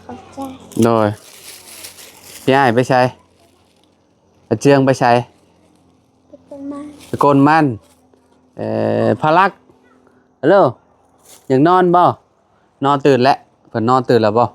ขอบใจโดยพี่อ้ายไปใช้เจืองไปใช้เป็นมาตะโกนมันพารักฮัลโหลยังนอนบ่นอนตื่นแล้วเพิ่นนอนตื่นแล้วบ่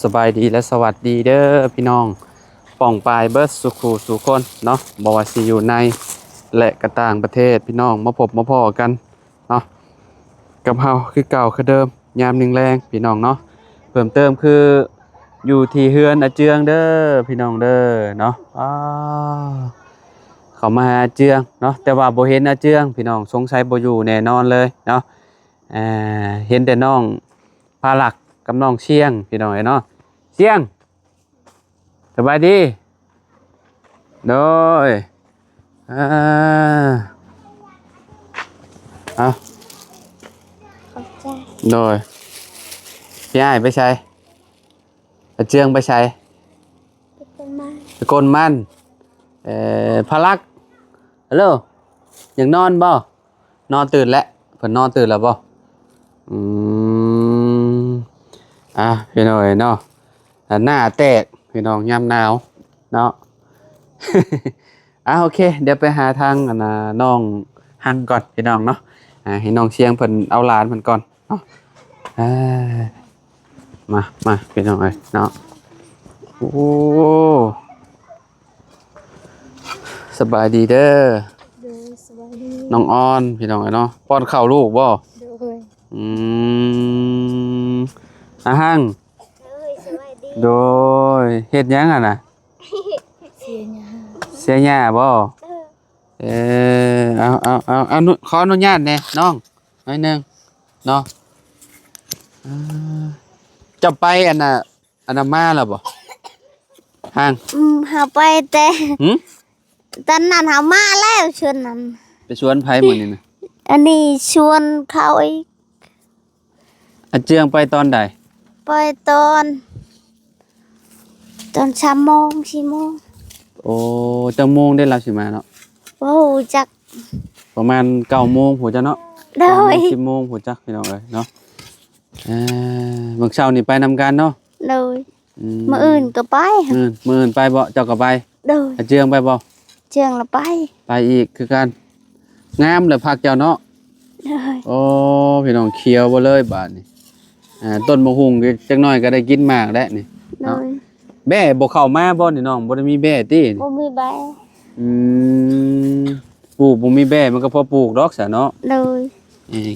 สบายดีและสวัสดีเด้อพี่น้องป่องปลายเบิร์ดสุขูสุคนเนาะบอกว่าสิอยู่ในและกระต่างประเทศพี่น้องมาพบมาพ้อกันเนาะกับเฮาคือเก่าคือเดิมยามหนึ่งแรงพี่น้องเนาะเพิ่มเติมคืออยู่ที่เฮือนอาเจืองเด้อพี่น้องเด้อเนาะเขามาหาอาเจืองเนาะแต่ว่าบ่เห็นอาเจืองพี่น้องสงสัยบ่อยู่แน่นอนเลยเนาะเห็นแต่น้องพาหลักกับน้องเชียงพี่น้องเนาะเชียงสบายดีโดยขอบใจโดยพี่อ้ายไปใช้เจืองไปใช้เป็นมาตะโกนมันพารักฮัลโหลยังนอนบ่นอนตื่นแล้วเพิ่นนอนตื่นแล้วบ่พี่น้องเนาะหน้าแตกพี่น้องยามหนาวเนาะ โอเคเดี๋ยวไปหาทางน้องฮังก่อนพี่น้องเนาะให้น้องเชียงเพิ่นเอาหลานเพิ่นก่อนเนาะมาพี่น้องเอ้ยเนาะโอ้สบายดีเด้อสบายดีน้องออนพี่น้องเอ้ยเนาะป้อนข้าวลูกบ่อืมฮังสบายดีโดยเฮ็ดหยังน่ะเสียหญ้าบ่เอาขออนุญาตแน่น้องหน่อยหนึงเนาะจะไปอันน่ะมาแล้วบ่ห่างหาไปแต่ตอนนั้นหามาแล้วชวนนั้นไปสวนไผมื้อนี้น่ะอันนี้ชวนเขาอีกอาเจืองไปตอนใดไปตอน3 โมง 4 โมงโอ้จังโมงได้แล้วสิมาเนาะโอ้จักประมาณ9 โมงพู้นจ้ะเนาะโดย10 โมงพู้นจ้ะพี่น้องเอ้ยเนาะมื้อเช้านี่ไปนำกันเนาะโดยมื้ออื่นก็ไปมื้ออื่นไปบ่เจ้าก็ไปโดยอาเจืองไปบ่เจืองละไปอีกคือกันงามเลยพักเจ้าเนาะโอ้พี่น้องเขียวบ่เลยบาดนี้ต้นมะฮุ่งจักหน่อยก็ได้กินหมากแล้วนี่เนาะแบ่บ่เข้ามาบ่นี่น้องบ่ได้มีแบ่ติบ่มีแบ่ปลูกบ่มีแบ่มันก็พอปลูกดอกซะเนาะเลย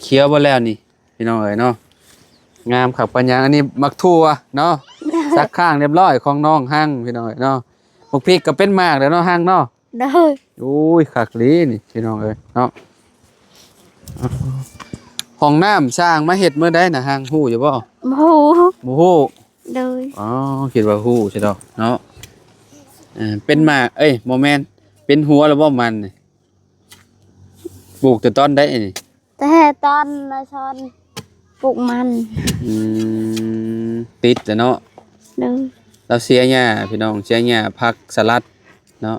เขียวบ่แล้วนี่พี่น้องเอ้ยเนาะงามคักปานหยังอันนี้มักทั่วเนาะซักข้างเรียบร้อยของน้องหั่งพี่น้องเอ้ยเนาะบักพริกก็เป็นมากแล้วเนาะหั่งเนาะเลยโอ้ยคักลีนี่พี่น้องเอ้ยเนาะห้องน้ำสร้างมาเฮ็ดมื้อใดน่ะหั่งฮู้อยู่บ่บ่ฮู้บ่ฮู้เลยคิดว่าฮู้ใช่ดอกเนาะเป็นมากบ่แม่นเป็นหัวแล้วบ่มันนี่ปลูกแต่ตอนใดนี่แต่ตอนละชอนปลูกมันติดแต่เนาะเลยเราเสียหญ้าพี่น้องเสียหญ้าผักสลัดเนาะ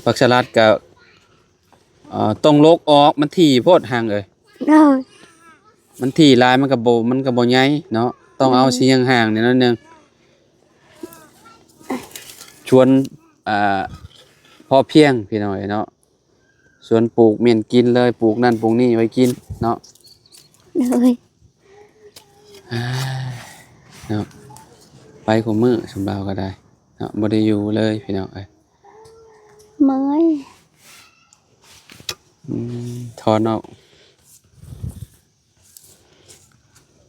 ผักสลัดก็ต้องโลกออกมันถี่โพดห่างเลยมันถี่ลายมันก็บ่ใหญ่เนาะต้องเอาสิห่างๆนี่นั่นนึงชวนพอเพียงพี่น้องเนาะสวนปลูกเมียนกินเลยปลูกนั่นปลูกนี่ไว้กินเนาะเลยเนาะไปของมือสำเบาก็ได้เนาะบ่ได้อยู่เลยพี่น้องเมื่อยถอนออก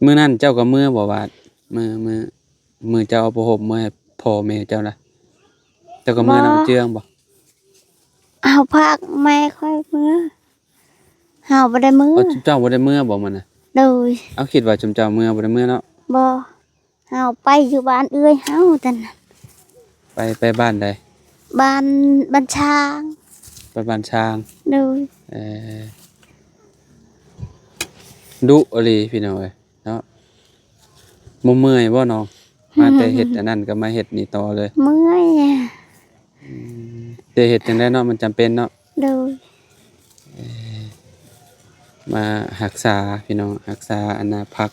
มื้อนั้นเจ้าก็มื้อบ่บาดมื้อเจ้าเอาผ้าห่มมื้อให้พ่อแม่เจ้าล่ะเจ้าก็มื้อน้ำเจืองบ่เอาพักแม่ค่อยมื้อเฮาบ่ได้มื้อเจ้าบ่ได้มื้อบ่มันน่ะเลยเอาคิดว่าเจ้ามื้อบ่ได้มื้อเนาะบ่เฮาไปอยู่บ้านเอื้อยเฮาซั่นน่ะไปบ้านใดบ้านช้างไปบ้านช้างเลย ดุอหลีพี่น้องเอ้ยเนาะบ่เมื่อยบ่น้องมาแต่เฮ็ดอันนั้นก็มาเฮ็ดนี่ต่อเลย เมื่อยอะ แต่เฮ็ดจังได๋เนาะมันจำเป็นเนาะ โดย มารักษาพี่น้องรักษาอันน่ะพัก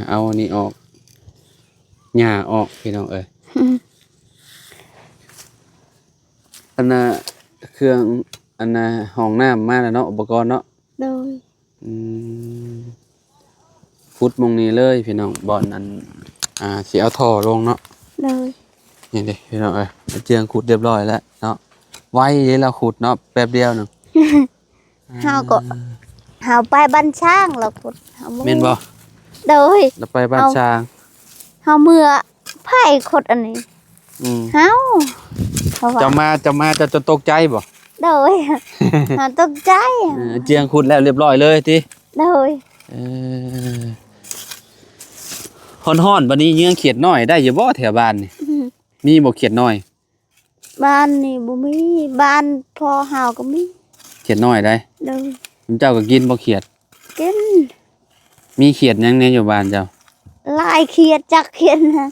เอาอันนี้ออกหญ้าออกพี่น้องเอ้ยอันน่ะเครื่องอันน่ะห้องน้ำมาแล้วเนาะอุปกรณ์เนาะ โดย อืมฟุตหมองนี้เลยพี่น้องบ่อนอันสิเอาท่อลงเนาะ โดย นี่เด้พี่น้องเอ้ยเจียงขุดเรียบร้อยแล้วเนาะไว้เด้เราขุดเนาะแป๊บเดียวหนึง เฮาก็เฮาไปบ้านช้างแล้วขุดเฮา แม่นบ่ โดย เราไปบ้านช้าง เฮาเมื่อไผขุดอันนี้ อืม เฮาเพราะว่า จะมาจะตกใจบ่ โดยเฮาตกใจอะ เจียงขุดแล้วเรียบร้อยเลยติ โดย เออฮ้อนๆบัดนี้เยื้องเขียดน้อยได้อยู่บ่แถวบ้านนี่มีบ่เขียดน้อย บ้านนี่บ่มีบ้านพ่อเฮาก็มี เขียดน้อยได้ โดย เจ้าก็กินบ่เขียด กิน มีเขียดหยังแหน่อยู่บ้านเจ้า ลายเขียดจักเขียดนะ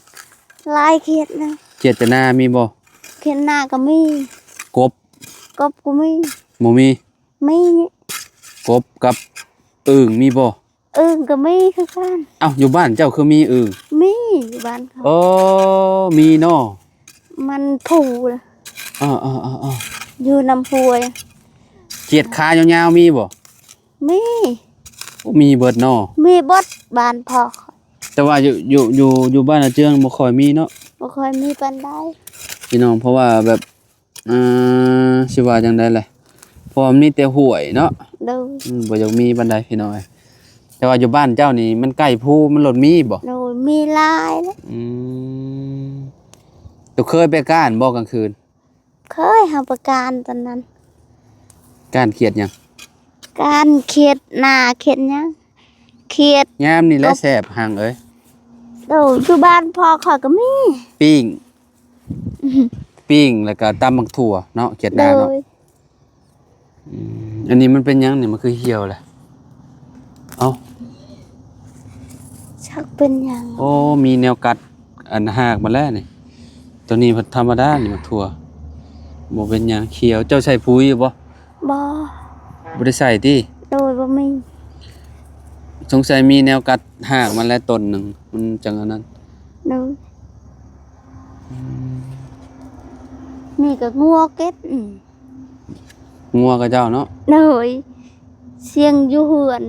ลายเขียดนะ เขียดจะหน้ามีบ่ เขียดหน้าก็มี กบ กบก็มี บ่มี มี กบกับอึ่งมีบ่ อึ่งก็มีคือกัน เอ้าอยู่บ้านเจ้าคือมีอึ่ง มีอยู่บ้านเขา โอ้มีเนาะ มันผูนะ อ้ออยู่น้ำพุย เขียดขายาวๆมีบ่ มี โอ้มีเบิดเนาะ มีบดบ้านพ่อข้อย แต่ว่าอยู่บ้านอาเจืองบ่ค่อยมีเนาะ บ่ค่อยมีปานใด พี่น้องเพราะว่าแบบสิว่าจังได๋แหละเพราะว่ามันมีแต่ห้วยเนาะ โดย บ่อยากมีปานใดพี่น้องเอ้ยแต่ว่าอยู่บ้านเจ้านี่มันใกล้ภูมันรถมีบ่ โดยมีลายแล้ว อืมตัวเคยไปก้านบ่กลางคืน เคยหาประการตอนนั้น ก้านเขียดหยัง การเขียดหน้าเขียดหยังเขียด ยามนี่แหละแซ่บหังเอ้ย โดยอยู่บ้านพ่อข้อยก็มี ปิ้งปิ้งแล้วก็ตำบักถั่วเนาะเขียดห โด น้าเนาะ ย อันนี้มันเป็นหยังนี่มันคือเหี่ยวแหละเอ้า ชักเป็นหยัง โอ้มีแนวกัดอันหากมาแล้วนี่ตัวนี้มันธรรมดานี่มันถั่วบ่เป็นหยังเขียวเจ้าใส่ปุ๋ยอยู่บ่ บ่ บ่ได้ใส่ติ โดยบ่มี สงสัยมีแนวกัดหากมันแล้วต้นหนึงมันจังอันนั้น โดยนี่ก็งัวเก็ดงัวกับเจ้าเนาะ โดยเสียงอยู่เฮือน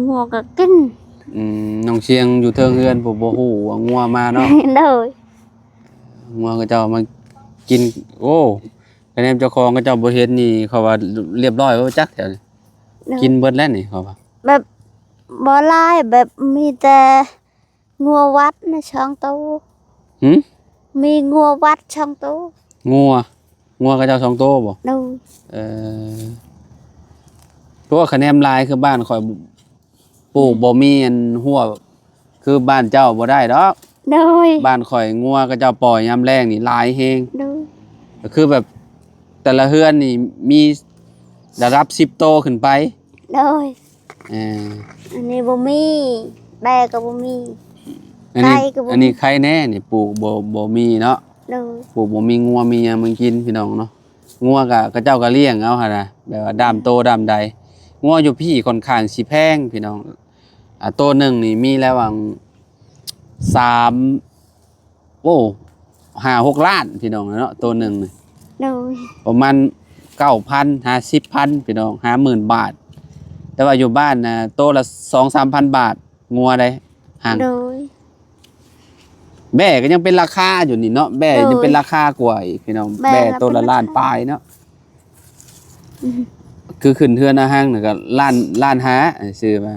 งัวก็กิน น้องเชียงอยู่เทิงเฮือนผมบ่ฮู้ว่างัวมาเนาะ โดย งัวกับเจ้ามากินโอ้คะแนนเจ้าของกับเจ้าบ่เห็นนี่เขาว่าเรียบร้อยว่าจักแถวนี้ โดย กินเบิดแล้วนี่เขาว่า แบบบ่หลายแบบมีแต่งัววัดนะช่องตู้ หึ มีงัววัดช่องตู้ งัวกับเจ้าสองโตวบ่ โดย เออเพราะว่าคะแนนลายคือบ้านข่อยปลูกบ่มีอันหัวคือบ้านเจ้าบ่ได้ดอก โดย บ้านข่อยงัวกับเจ้าปล่อยยามแรงนี่หลายแฮง โดย ก็คือแบบแต่ละเฮือนนี่มีระดับ10โตขึ้นไป โดย เออ อันนี้บ่มีแบก็บ่มี อันนี้ ไก่ก็บ่มี อันนี้ใครแน่นี่ปลูกบ่มีเนาะ โดย ปลูกบ่มีงัวมีหยังมึงกินพี่น้องเนาะงัวก็เจ้าก็เลี้ยงเอาหั่นน่ะแบบว่าดามโตดามใดงัวอยู่พี่ค่อนข้างสิแพงพี่น้องโตหนึงนี่มีแล้ววัง3โอ้5-6 ล้านพี่น้องเนาะโตหนึงนี่ โดย ประมาณ 9,000 50,000พี่น้อง 50,000 บาท แต่ว่าอยู่บ้านน่ะโตละ 2-3,000 บาทงัวได้ห่าง โดย แบ่ก็ยังเป็นราคาอยู่นี่เนาะแบ่ยังเป็นราคากว่าอีกพี่น้อง แบ่ แบ่ ละ ตัวละ เป็นราคา ล้านปลายเนาะคือขึ้นเทือนอาห้างน่ะก็ล้านห้าซื้อมา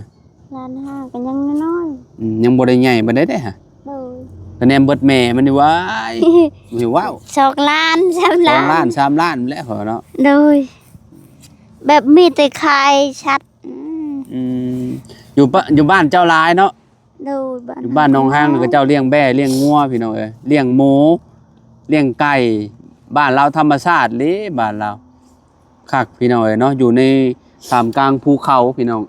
ร้านห้าก็ยังน้อย ยังบ่ได้ใหญ่บ่ได้เด้ฮะ ๆโดย คะแนนเบิดแม่มันนี่ว้ายหิวว้าว สองล้านสาม 2 ล้า ล้าน น3ล้านแล้วเขาเนาะ โดย แบบมีแต่ไข่ชัด อืมอยู่บ้านเจ้าหลายเนาะ โดยบ้าน อยู่บ้านหนองห้างนี่ก็เจ้าเลี้ยงแบ่เลี้ยงงัวพี่น้องเอ้ยเลี้ยงหมูเลี้ยงไก่บ้านเราธรรมชาติเด้บ้านเราคักพี่น้องเอ้ยเนาะอยู่ในท่ามกลางภูเขาพี่น้อง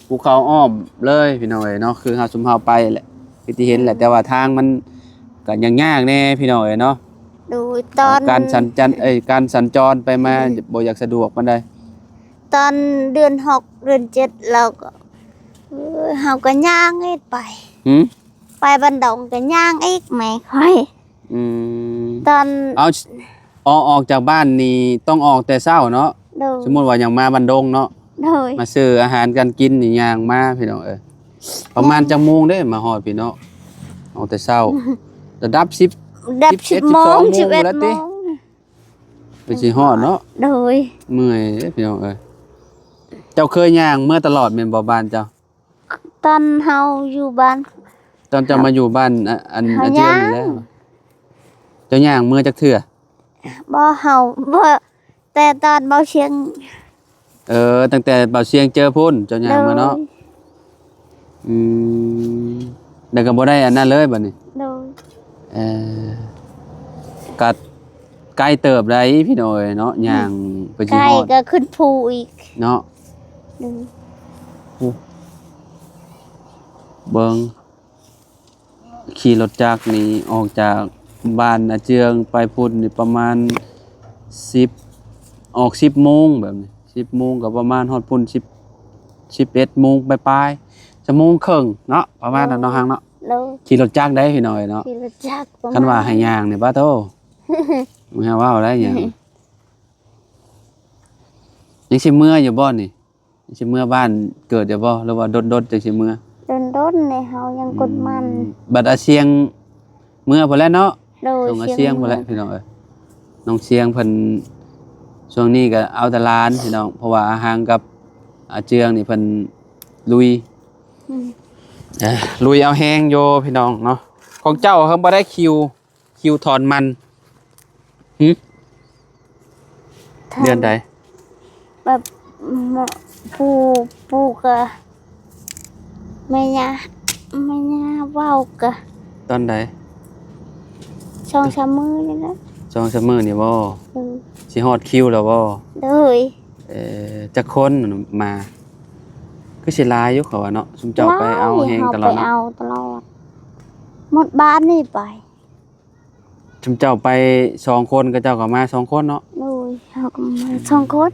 ภูเขาอ้อมเลยพี่น้องเอ้ยเนาะคือเฮาซุมเฮาไปแหละคือที่เห็นแหละแต่ว่าทางมันก็ยังยากแน่พี่น้องเอ้ยเนาะ ดูตอน การสัญจรไปมาบ่อยากสะดวกปานใด ตอนเดือนหกเดือนเจ็ดเราก็เฮาก็ย่างอีกไป หืม ไปบันดงก็ย่างอีกไม่ค่อย อืม ตอน เอาออกจากบ้านนี่ต้องออกแต่เช้าเนาะ ดู สมมุติว่าอย่างมาบันดงเนาะ โดย มาซื้ออาหารการกินนี่ย่างมาพี่น้องเอ้ยประมาณจังโมงเด้มาฮอดพี่น้องออกแต่เช้าระดับ10 ดับ 11 10โมง 12 11 แล้ว โม ติ ง ไปสิฮอดเนาะ โดย เมื่อยเด้พี่น้องเอ้ยเจ้าเคยย่างเมื่อตลอดแม่นบ่บ้านเจ้า ตอนเฮาอยู่บ้าน ตอนเจะมาอยู่บ้านอันเจียงนี่แล้วเจ้าย่างเมื่อจักเทื่อ บ่เฮาบ่แต่ตอนเบาเชียง ตั้งแต่เบาเสียงเจอพุ่นเจ้าย่างมาเนาะอืมแต่ก็บ่ได้อันนั้นเลยบัดนี้ โดย เอ่อกัดใกล้เติบได้พี่น้อยเนาะย่างไปสิ ไก่ ฮอด ก็ขึ้นภูอีก เนาะ หนึ่ง เบิ่งขี่รถจักรนี่ออกจากบ้านอาเจืองไปพุ่นนี่ประมาณ10ออก10โมงแบบนี้10โมงก็ประมาณฮอดพุ่น11โมงปลายๆชั่วโมงครึ่งเนาะประมาณนั้นเนาะฮังเนาะ โดย ขี่รถจักรได้พี่น้อยเนาะ ที่รู้จักประ คันว่า มาณ ให้ย่างนี่ป้าโตมึงหาว่าได้หยังยังสิเมื่ออยู่บ่นี่ยังสิเมื่อบ้านเกิดอยู่บ่หรือว่าดดๆจังสิเมื่อ โดนๆในเฮายังกดมัน บัดอาเซียงเมื่อพุ่นแล้วเนาะ โดย ส่งอาเซียงพุ่นแล้วพี่น้องเอ้ยน้องเสียงเพิ่นช่วงนี้ก็เอาแต่หลานพี่น้องเพราะว่าอาหารกับอาเจืองนี่เพิ่นลุย อืม ลุยเอาแฮงโยพี่น้องเนาะของเจ้าเพิ่นบ่ได้คิวถอนมันหึเดือนใด แบบปูก็แม่ย่าเว้าก็ ตอนใด ช่องชามมือนี่นะ 2-3มื้อนี่บ่ โดย สิฮอดคิวแล้วบ่ โดย จักคนมาคือสิหลายอยู่เขาว่าเนาะซุมเจ้าไปเอาแฮงตลอด ไป เนาะ เอาตลอดหมดบ้านนี่ไป ซุมเจ้าไป2คนก็เจ้าก็มา2คนเนาะ โดยเฮาก็มาสองคน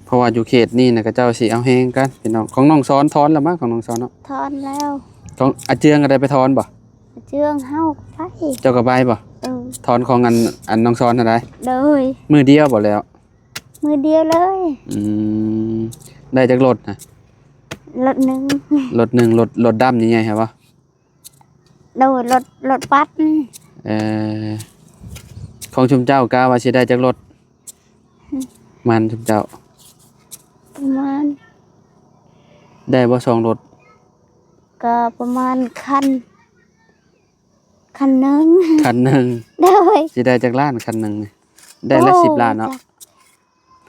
เพราะว่าอยู่เขตนี่นะก็เจ้าสิเอาแฮงกันพี่น้องของน้องซ้อนทอนแล้วมั้งของน้องซ้อนเนาะ ทอนแล้ว ของอาเจืองก็ได้ไปทอนบ่ เจืองเฮาไป เจ้าก็ไปบ่ เออ ทอนของอันน้องซ้อนเท่าใด โดย มื้อเดียวบ่แล้ว มือเดียวเลย อืมได้จักรถนะ รถหนึ่ง รถหนึงรถดำนี่ไงครับบ่ โดยรถปัดนี่ เอ่อของชุมเจ้ากาว่าสิได้จักรถมันชุมเจ้า ประมาณ ได้บ่2รถ ก็ประมาณคันหนึ่ง คันหนึง โดย สิได้จักล้านคันหนึงนี่ได้ละ10ล้านเนาะ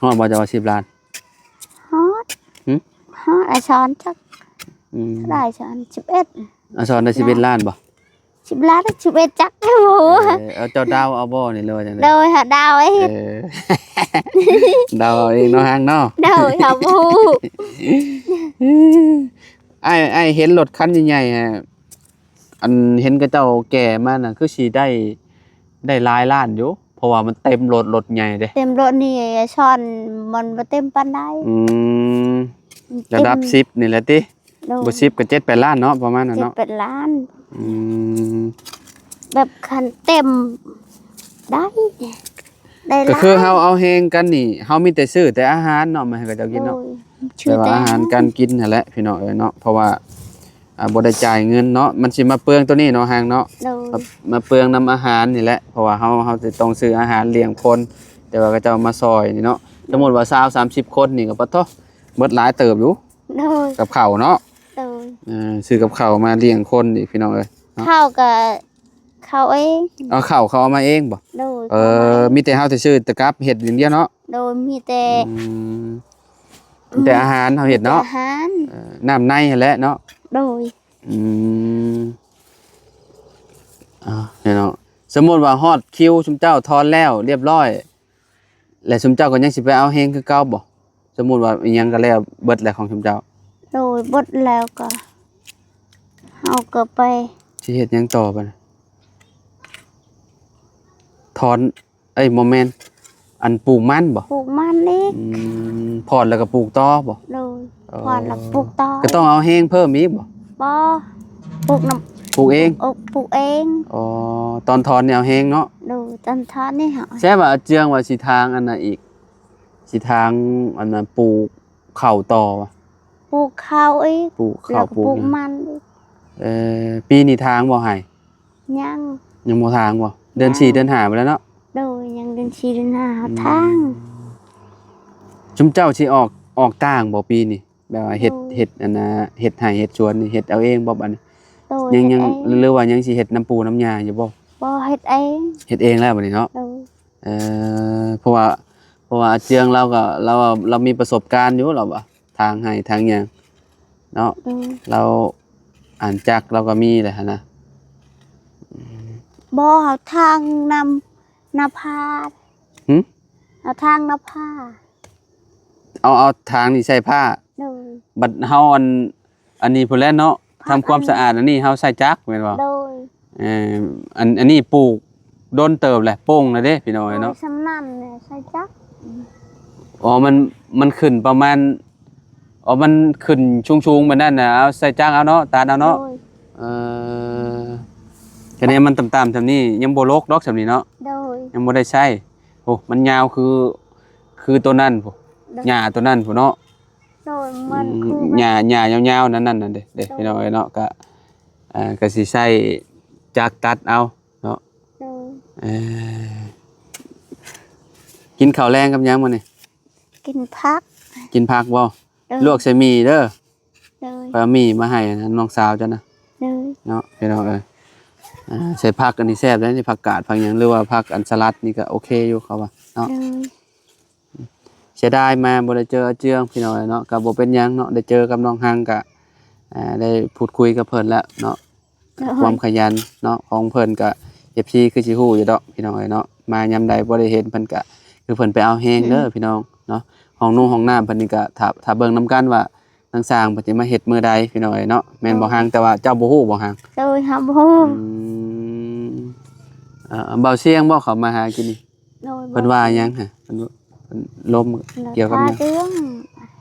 ฮอดบ่จะว่า10ล้าน ฮอต หึ ฮอตไอช้อนจัก อืม ได้ช้อน11 เอาซ้อนได้11ล้านบ่ 10 ล้าน11จักโอ้โห เอาเจ้าดาวเอาบ่นี่เลยว่าจังได๋ โดยหาดาวไอ้ เออ ดาวเอาเองเนาะฮังเนาะ โดยหาบู ไอ้เห็นรถคันใหญ่ๆฮะอันเห็นกระเจ้าแก่มาน่ะคือสิได้หลายล้านอยู่เพราะว่ามันเต็มรถใหญ่เด้ เต็มรถนี่ไอ้ช้อนมันบ่เต็มปานใด อืมระดับ10นี่แหละติ โดย บ่10ก็7-8ล้านเนาะประมาณนั้นเนาะ 7-8 ล้าน อืม แบบคันเต็มได้ได้ ก็ ล้าน คือเฮาเอาแฮงกันนี่เฮามีแต่ซื้อแต่อาหารเนาะมาให้กระเจ้ากินเนาะ โดยชื่ แต่ อ ว่า แต่ อาหารการกินนั่นแหละพี่น้องเอ้ยเนาะเพราะว่าบ่ได้จ่ายเงินเนาะมันสิมาเปลืองตัวนี้เนาะหางเนาะ โดย มาเปลืองนำอาหารนี่แหละเพราะว่าเฮาสิต้องซื้ออาหารเลี้ยงคนแต่ว่าก็จะเอามาซอยนี่เนาะสมมุติว่า20-30คนนี่ก็ปะโทเบิดหลายเติบอยู่ โดย กับข้าวเนาะ โดย ซื้อกับข้าวมาเลี้ยงคนนี่พี่น้องเอ้ย ข้าวกับข้าวเอง เอาข้าวเขาเอามาเองบ่ โดย มีแต่เฮาสิซื้อแต่กับเฮ็ดอย่างเดียวเนาะ โดยมีแต่ มีแต่อาหารเฮาเฮ็ดเนาะ อาหาร น้ำในนั่นแหละเนาะ โดย อืมเนี่ยเนาะสมมุติว่าฮอดคิวชุมเจ้าทอนแล้วเรียบร้อย และชุมเจ้าก็ยังสิไปเอาเฮงคือเก่าบ่ส มมุติว่าอิหยังก็แล้วเบิดแล้วของชุมเจ้า โดยบดแล้วก็เอาก็ไป สิเฮ็ดหยังต่อบัดน่ะถอนบ่แม่นอันปลูกมันบ่ ปลูกมันนี่ พอดแล้วก็ปลูกต่อบ่ โดยพอแล้วปลูกต่อ ก็ต้องเอาแห้งเพิ่มอีกบ่ บ่ปลูกน้ ปลูกเอง ปลูกเอง อ๋อตอนถอนเนี่ยเอาแห้งเนาะ โดยตอนทอดนี่เหรอ ใช่ว่าเจืองว่าสิทางอันน่ะอีกสิทางอันน่ะปลูกข้าวต่อว่ะ ปลูกข้าวอีก ปลูก แล้ ข้าว ว ก็ ปลู ปลู ก ก หยัง มันอีก ปีนี้ทางบ่ให้ ยัง ยังบ่ทางบ่เดือน4เดือน5ไปแล้วเนาะ โดยยังเดินชีเดินหาทาง ชุมเจ้าสิออกต่างบ่ปีนี้แบบว่าเฮ็ดอันน่ะเฮ็ดไร่เฮ็ดสวนนี่เฮ็ดเอาเองบ่บัดนี้ โดย ยัง เฮ็ดเอง หรือว่ายังสิเฮ็ดน้ำปูน้ำยาอยู่บ่ บ่เฮ็ดเอง เฮ็ดเองแล้วบัดนี้เนาะ โดย เพราะว่าอาเจืองเรามีประสบการณ์อยู่เราว่าทางให้ทางหยังเนาะ โดย เราอ่านจักเราก็มีแหละนะ บ่เอาทางนภา หึ เอาทางนภา เอาทางนี่ใส่ผ้า โดย บัดเฮาอันนี้พุ่นแหล้วเนาะทำความสะอาดอันนี้เฮาใส่จักแม่นบ่ โดย อันนี้ปลูกโดนเติบแหละโป่งแล้วเด้พี่น้อยเนาะ โดยสำนันเนี่ยใส่จัก อ๋อมันขึ้นประมาณมันขึ้นชุงๆแบบนั้นน่ะเอาใส่จักเอาเนาะตาดเอาเนาะ โดย คะแนนมันต่ำๆซำนี้ยังบ่ลกดอกซำนี้เนาะ โดย ยังบ่ได้ใช้โอ้มันยาวคือตัวนั้นพุหญ้าตัวนั้นพุเนาะ โดยมันคือ หญ้ายาวๆนั่นน่ะเด้พี่น้อยเนาะก็สิใช้จักรตัดเอาเนาะ โดย เอ่อกินข้าวแรงกับหยังมื้อนี้ กินพัก กินผักบ่ โดย ลวกใส่หมี่เด้อ โดย ไปเอาหมี่มาให้นะน้องสาวจ้ะนะ โดย เนาะพี่น้องใส่ผักอันนี้แซ่บแล้วนี่ผักกาดผักหยังหรือว่าผักอันสลัดนี่ก็โอเคอยู่เขาว่าเนาะ โดย เสียดายมาบ่ได้เจอเจืองพี่น้องเนาะก็บ่เป็นหยังเนาะได้เจอกับน้องฮังก็ได้พูดคุยกับเพิ่นแล้วเนาะ โดย ความขยันเนาะของเพิ่นก็ FC คือสิฮู้อยู่ดอกพี่น้องเนาะมายามใดบ่ได้เห็นเพิ่นก็คือเพิ่นไปเอาแฮงเด้อพี่น้องเนาะห้องนุ่งห้องน้ำเพิ่นนี่ก็ถ้าเบิ่งนํกันว่าทางสร้างเพิ่นสิมาเฮ็ดมื้อใดพี่น้องเนาะแม่นบ่ฮังแต่ว่าเจ้าบ่ฮู้บ่ฮัง โดยฮับฮู เบาเสียงบ่เขามาหากินนี่ โดย เพิ่นว่าหยังฮะเพิ่นลมเกี่ยวกับหยัง เรื่อง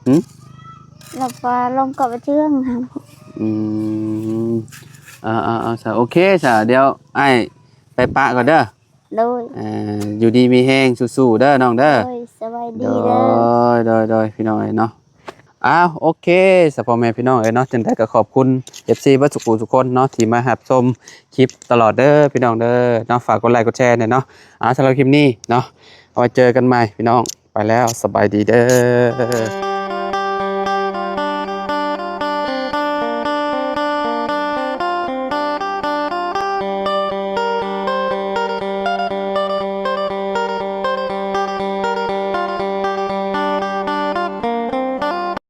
หึ เราปลาลงกับเรื่องครับ อืมซะโอเคซะเดี๋ยวอ้ายไปปะก่อนเด้อ โดย อยู่ดีมีแฮงสู้ๆเด้อน้องเด้อ โดยสบายดี โด เด้อย โดยพี่น้องเนาะโอเคสพ่อแม่พี่น้องเนาะจังได๋ก็ขอบคุณ FC เบ่ทุกคนเนาะที่มารับชมคลิปตลอดเด้อพี่น้องเด้อเนาะฝากกดไลค์กดแชร์หน่อยเนาะสำหรับคลิปนี้เนาะเอาไว้เจอกันใหม่พี่น้องไปแล้วสบายดีเด้อ